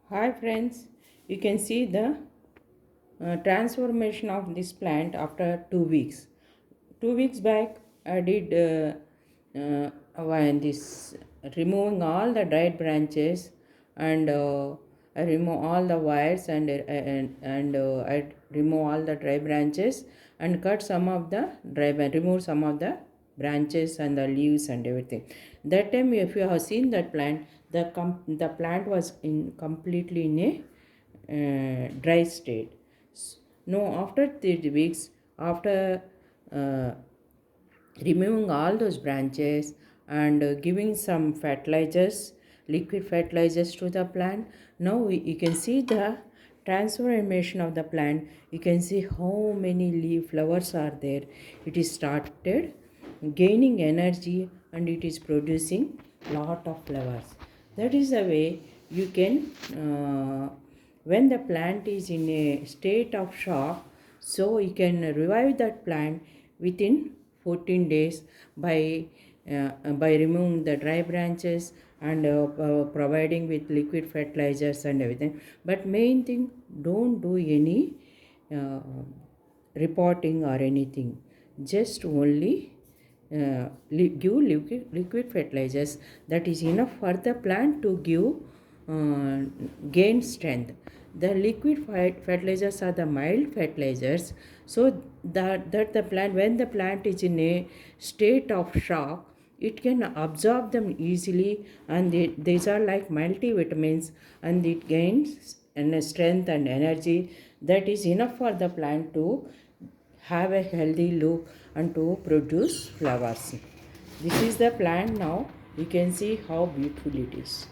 Hi friends, you can see the transformation of this plant after 2 weeks. 2 weeks back, I did this removing all the dried branches and I remove all the wires and I remove all the dry branches and cut some of the remove some of the branches and the leaves and everything. That time, if you have seen that plant, the plant was in completely in a dry state. No, after 3 weeks, after uh, removing all those branches and giving some fertilizers, liquid fertilizers to the plant, now you can see the transformation of the plant. You can see how many leaf flowers are there. It is started gaining energy and it is producing lot of flowers. That is the way you can when the plant is in a state of shock, so you can revive that plant within 14 days by removing the dry branches and providing with liquid fertilizers and everything. But main thing, don't do any uh, reporting or anything, just only give liquid fertilizers. That is enough for the plant to give gain strength. The liquid fertilizers are the mild fertilizers, so that the plant, when the plant is in a state of shock, it can absorb them easily, and these are like multivitamins, and it gains and strength and energy. That is enough for the plant to have a healthy look and to produce flowers. This is the plant now. You can see how beautiful it is.